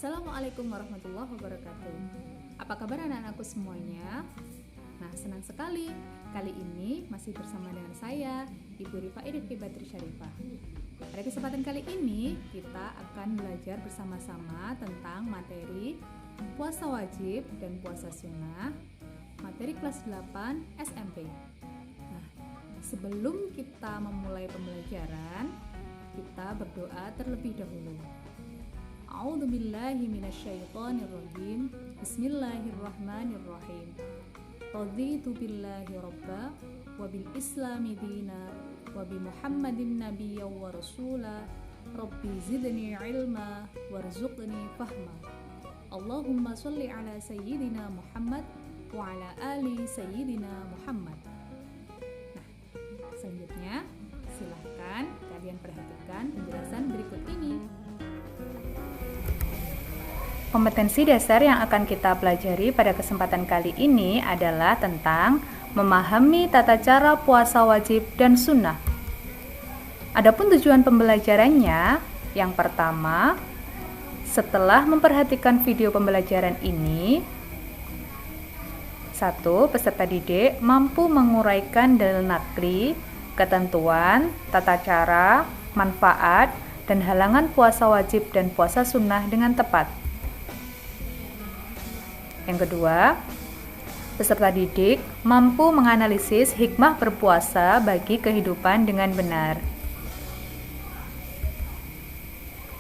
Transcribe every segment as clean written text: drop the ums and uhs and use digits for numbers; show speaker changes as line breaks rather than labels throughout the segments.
Assalamualaikum warahmatullahi wabarakatuh. Apa kabar anak-anakku semuanya? Nah, senang sekali kali ini masih bersama dengan saya, Ibu Rifa Idhfi Badri Syarifah. Pada kesempatan kali ini kita akan belajar bersama-sama tentang materi puasa wajib dan puasa sunnah, materi kelas 8 SMP. Nah, sebelum kita memulai pembelajaran, kita berdoa terlebih dahulu. A'udzubillahi minasyaitonirrajim. Bismillahirrahmanirrahim. Raditu billahi rabba wa bil islami dina wa bi Muhammadin nabiyya wa rasula. Rabbi zidni ilma warzuqni fahma. Allahumma shalli ala sayyidina Muhammad wa ala ali sayyidina Muhammad. Nah, selanjutnya silahkan kalian perhatikan penjelasan berikut ini. Kompetensi dasar yang akan kita pelajari pada kesempatan kali ini adalah tentang memahami tata cara puasa wajib dan sunnah. Adapun tujuan pembelajarannya, yang pertama, setelah memperhatikan video pembelajaran ini, 1. Peserta didik mampu menguraikan dalil naqli, ketentuan, tata cara, manfaat, dan halangan puasa wajib dan puasa sunnah dengan tepat. Yang kedua, peserta didik mampu menganalisis hikmah berpuasa bagi kehidupan dengan benar.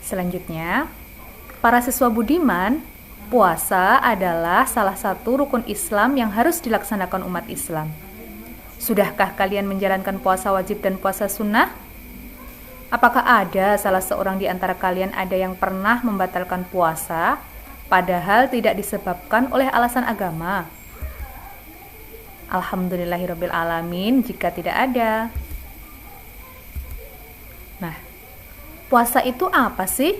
Selanjutnya, para siswa budiman, puasa adalah salah satu rukun Islam yang harus dilaksanakan umat Islam. Sudahkah kalian menjalankan puasa wajib dan puasa sunnah? Apakah ada salah seorang di antara kalian ada yang pernah membatalkan puasa, padahal tidak disebabkan oleh alasan agama? Alhamdulillahirabbil alamin jika tidak ada. Nah, puasa itu apa sih?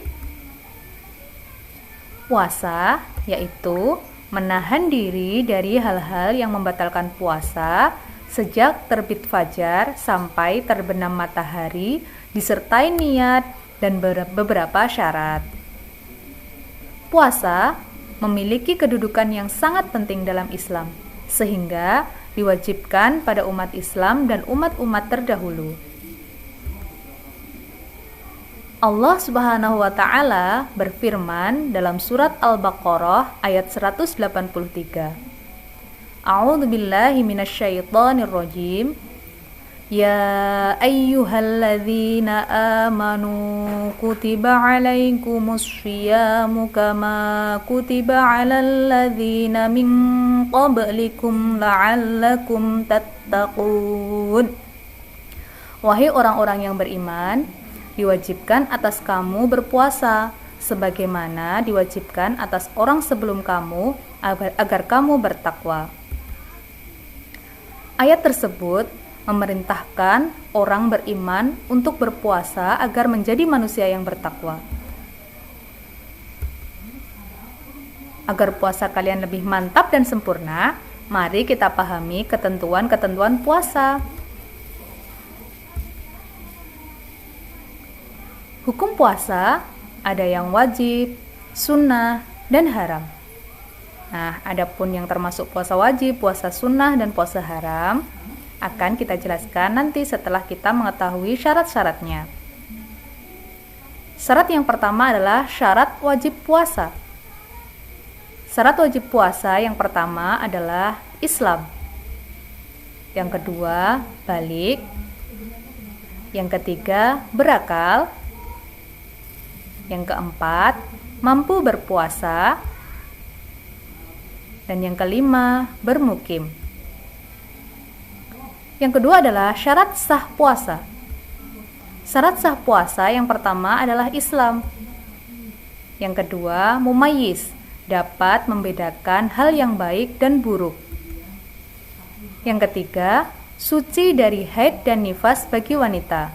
Puasa yaitu menahan diri dari hal-hal yang membatalkan puasa sejak terbit fajar sampai terbenam matahari, disertai niat dan beberapa syarat. Puasa memiliki kedudukan yang sangat penting dalam Islam, sehingga diwajibkan pada umat Islam dan umat-umat terdahulu. Allah Subhanahu wa Ta'ala berfirman dalam surat Al-Baqarah ayat 183. A'udzubillahi minasyaitonirrajim. Ya ayyuhalladzina amanu kutiba alaikumus syiyamu kama kutiba alal ladzina min qablikum la'allakum tattaqun. Wahai orang-orang yang beriman, diwajibkan atas kamu berpuasa sebagaimana diwajibkan atas orang sebelum kamu agar kamu bertakwa. Ayat tersebut memerintahkan orang beriman untuk berpuasa agar menjadi manusia yang bertakwa. Agar puasa kalian lebih mantap dan sempurna, mari kita pahami ketentuan-ketentuan puasa. Hukum puasa ada yang wajib, sunnah, dan haram. Nah, adapun yang termasuk puasa wajib, puasa sunnah, dan puasa haram akan kita jelaskan nanti setelah kita mengetahui syarat-syaratnya. Syarat yang pertama adalah syarat wajib puasa. Syarat wajib puasa yang pertama adalah Islam. Yang kedua, balik. Yang ketiga, berakal. Yang keempat, mampu berpuasa. Dan yang kelima, bermukim. Yang kedua adalah syarat sah puasa. Syarat sah puasa yang pertama adalah Islam. Yang kedua, mumayyiz, dapat membedakan hal yang baik dan buruk. Yang ketiga, suci dari haid dan nifas bagi wanita.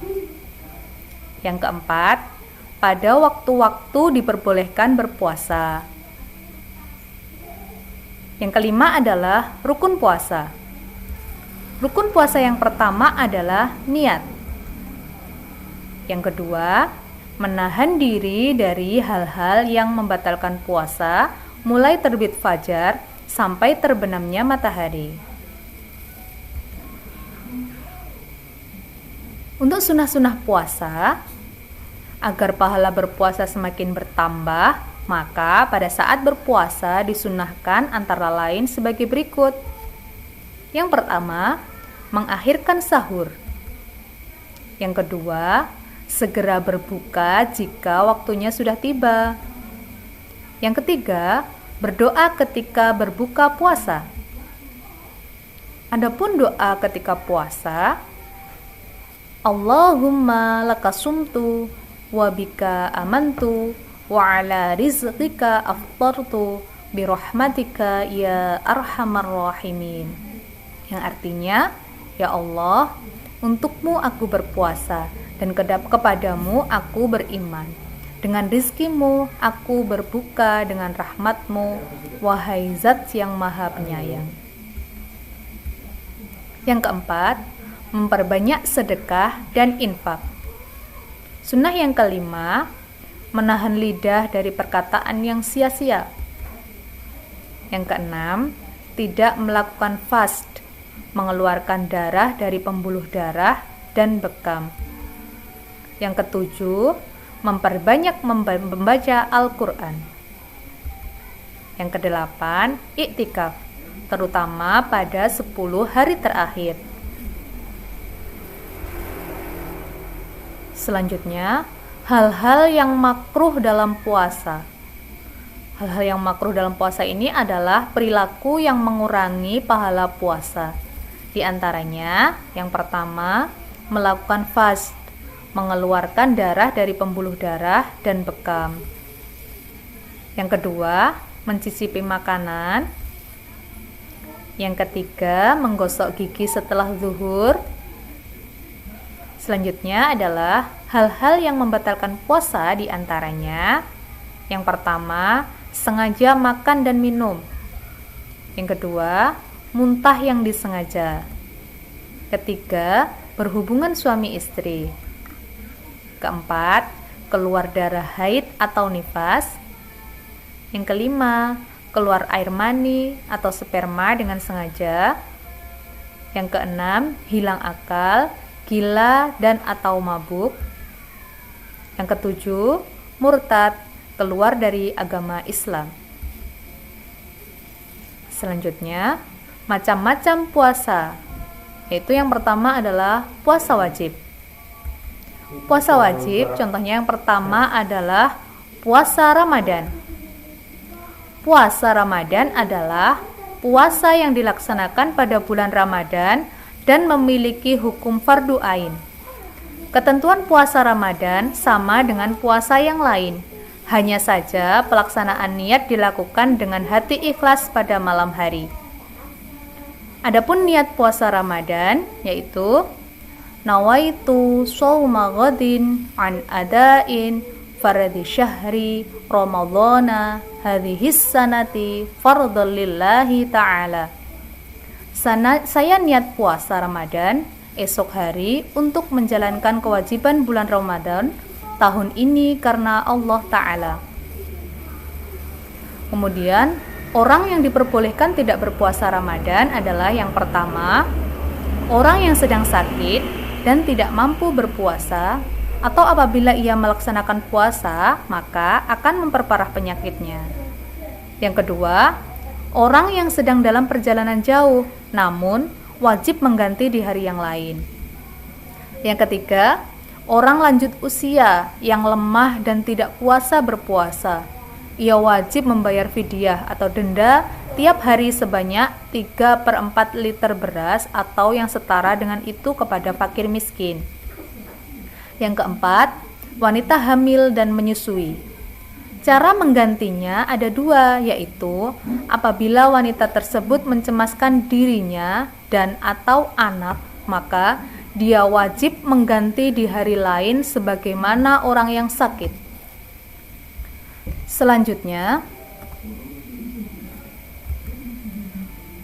Yang keempat, pada waktu-waktu diperbolehkan berpuasa. Yang kelima adalah rukun puasa. Rukun puasa yang pertama adalah niat. Yang kedua, menahan diri dari hal-hal yang membatalkan puasa mulai terbit fajar sampai terbenamnya matahari. Untuk sunah-sunah puasa, agar pahala berpuasa semakin bertambah, maka pada saat berpuasa disunahkan antara lain sebagai berikut. Yang pertama, mengakhirkan sahur. Yang kedua, segera berbuka jika waktunya sudah tiba. Yang ketiga, berdoa ketika berbuka puasa. Adapun doa ketika puasa, Allahumma lakasumtu wa bika amantu wa ala rizqika aftartu birahmatika ya arhamar rahimin. Yang artinya, ya Allah, untukmu aku berpuasa dan kepadamu aku beriman. Dengan rizkimu aku berbuka dengan rahmatmu, wahai zat yang maha penyayang. Yang keempat, memperbanyak sedekah dan infak. Sunnah yang kelima, menahan lidah dari perkataan yang sia-sia. Yang keenam, tidak melakukan fast, mengeluarkan darah dari pembuluh darah dan bekam. Yang ketujuh, memperbanyak membaca Al-Quran. Yang kedelapan, iktikaf, terutama pada 10 hari terakhir. Selanjutnya, hal-hal yang makruh dalam puasa. Hal-hal yang makruh dalam puasa ini adalah perilaku yang mengurangi pahala puasa. Di antaranya, yang pertama, melakukan fast, mengeluarkan darah dari pembuluh darah dan bekam. Yang kedua, mencicipi makanan. Yang ketiga, menggosok gigi setelah zuhur. Selanjutnya adalah hal-hal yang membatalkan puasa, di antaranya yang pertama, sengaja makan dan minum. Yang kedua, muntah yang disengaja. Ketiga, berhubungan suami istri. Keempat, keluar darah haid atau nifas. Yang kelima, keluar air mani atau sperma dengan sengaja. Yang keenam, hilang akal, gila dan atau mabuk. Yang ketujuh, murtad, keluar dari agama Islam. Selanjutnya, macam-macam puasa, yaitu yang pertama adalah puasa wajib. Puasa wajib, contohnya yang pertama adalah puasa Ramadan. Puasa Ramadan adalah puasa yang dilaksanakan pada bulan Ramadan dan memiliki hukum fardu ain. Ketentuan puasa Ramadan sama dengan puasa yang lain. Hanya saja pelaksanaan niat dilakukan dengan hati ikhlas pada malam hari. Adapun niat puasa Ramadan yaitu nawaitu shauma ghadin an adain fardhi syahri ramadhana hadhis sanati fardhan lillahi ta'ala. Saya niat puasa Ramadan esok hari untuk menjalankan kewajiban bulan Ramadan tahun ini karena Allah Ta'ala. Kemudian, orang yang diperbolehkan tidak berpuasa Ramadan adalah yang pertama, orang yang sedang sakit dan tidak mampu berpuasa, atau apabila ia melaksanakan puasa, maka akan memperparah penyakitnya. Yang kedua, orang yang sedang dalam perjalanan jauh, namun wajib mengganti di hari yang lain. Yang ketiga, orang lanjut usia yang lemah dan tidak kuasa berpuasa. Ia wajib membayar fidyah atau denda tiap hari sebanyak 3/4 liter beras atau yang setara dengan itu kepada fakir miskin. Yang keempat, wanita hamil dan menyusui. Cara menggantinya ada dua, yaitu apabila wanita tersebut mencemaskan dirinya dan atau anak, maka dia wajib mengganti di hari lain sebagaimana orang yang sakit. Selanjutnya,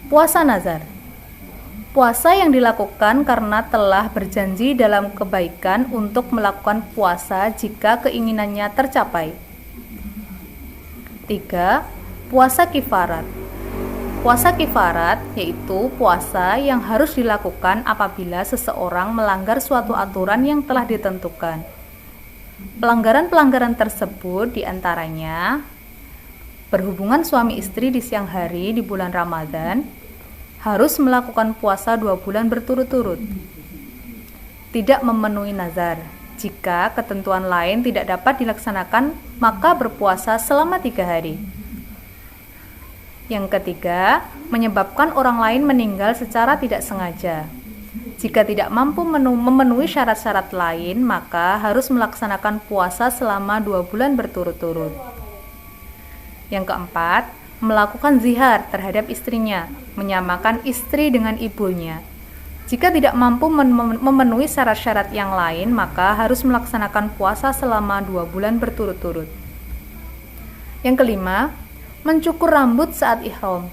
puasa nazar. Puasa yang dilakukan karena telah berjanji dalam kebaikan untuk melakukan puasa jika keinginannya tercapai. 3. Puasa kifarat. Puasa kifarat yaitu puasa yang harus dilakukan apabila seseorang melanggar suatu aturan yang telah ditentukan. Pelanggaran-pelanggaran tersebut diantaranya berhubungan suami istri di siang hari di bulan Ramadan, harus melakukan puasa 2 bulan berturut-turut. Tidak memenuhi nazar. Jika ketentuan lain tidak dapat dilaksanakan, maka berpuasa selama 3 hari. Yang ketiga, menyebabkan orang lain meninggal secara tidak sengaja. Jika tidak mampu memenuhi syarat-syarat lain, maka harus melaksanakan puasa selama 2 bulan berturut-turut. Yang keempat, melakukan zihar terhadap istrinya, menyamakan istri dengan ibunya. Jika tidak mampu memenuhi syarat-syarat yang lain, maka harus melaksanakan puasa selama 2 bulan berturut-turut. Yang kelima, mencukur rambut saat ihram.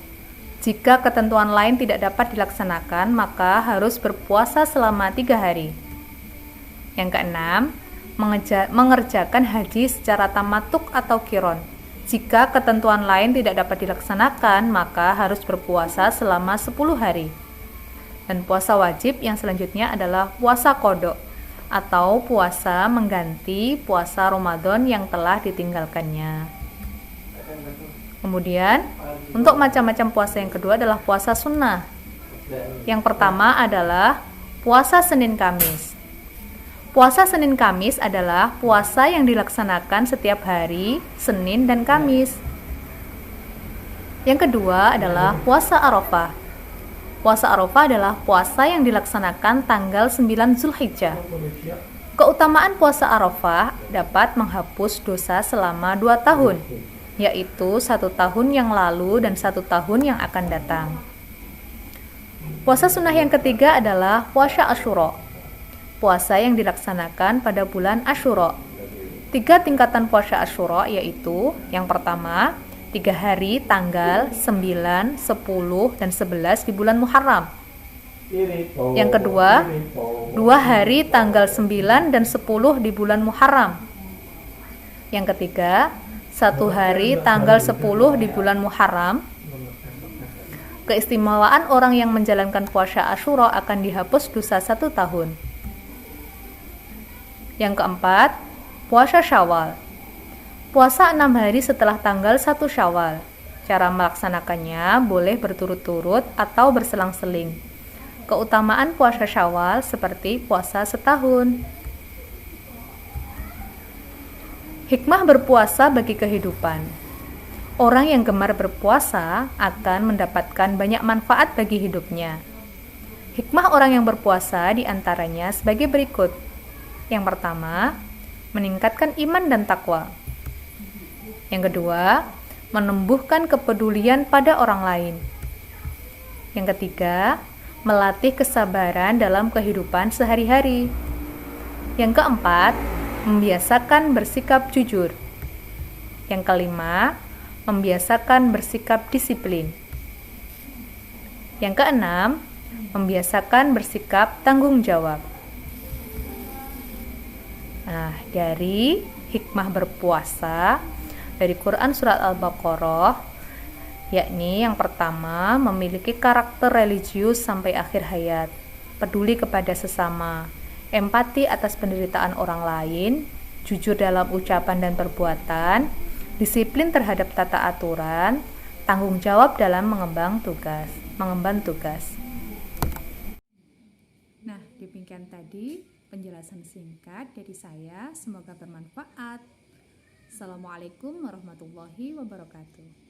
Jika ketentuan lain tidak dapat dilaksanakan, maka harus berpuasa selama 3 hari. Yang keenam, mengerjakan haji secara tamatuk atau kiron. Jika ketentuan lain tidak dapat dilaksanakan, maka harus berpuasa selama 10 hari. Dan puasa wajib yang selanjutnya adalah puasa qadha atau puasa mengganti puasa Ramadan yang telah ditinggalkannya. Kemudian, untuk macam-macam puasa yang kedua adalah puasa sunnah. Yang pertama adalah puasa Senin Kamis. Puasa Senin Kamis adalah puasa yang dilaksanakan setiap hari Senin dan Kamis. Yang kedua adalah puasa Arafah. Puasa Arafah adalah puasa yang dilaksanakan tanggal 9 Zulhijjah. Keutamaan puasa Arafah dapat menghapus dosa selama 2 tahun, yaitu 1 tahun yang lalu dan 1 tahun yang akan datang. Puasa sunnah yang ketiga adalah puasa Asyura. Puasa yang dilaksanakan pada bulan Asyura. 3 tingkatan puasa Asyura yaitu yang pertama, 3 hari tanggal 9, 10, dan 11 di bulan Muharram. Yang kedua, 2 hari tanggal 9 dan 10 di bulan Muharram. Yang ketiga, 1 hari tanggal 10 di bulan Muharram. Keistimewaan orang yang menjalankan puasa Asyura akan dihapus dosa 1 tahun. Yang keempat, puasa Syawal. Puasa 6 hari setelah tanggal 1 Syawal. Cara melaksanakannya boleh berturut-turut atau berselang-seling. Keutamaan puasa Syawal seperti puasa setahun. Hikmah berpuasa bagi kehidupan. Orang yang gemar berpuasa akan mendapatkan banyak manfaat bagi hidupnya. Hikmah orang yang berpuasa diantaranya sebagai berikut. Yang pertama, meningkatkan iman dan takwa. Yang kedua, menumbuhkan kepedulian pada orang lain. Yang ketiga, melatih kesabaran dalam kehidupan sehari-hari. Yang keempat, membiasakan bersikap jujur. Yang kelima, membiasakan bersikap disiplin. Yang keenam, membiasakan bersikap tanggung jawab. Nah, dari hikmah berpuasa dari Quran Surat Al-Baqarah, yakni yang pertama, memiliki karakter religius sampai akhir hayat, peduli kepada sesama, empati atas penderitaan orang lain, jujur dalam ucapan dan perbuatan, disiplin terhadap tata aturan, tanggung jawab dalam mengemban tugas. Nah, demikian tadi penjelasan singkat dari saya, semoga bermanfaat. Assalamualaikum warahmatullahi wabarakatuh.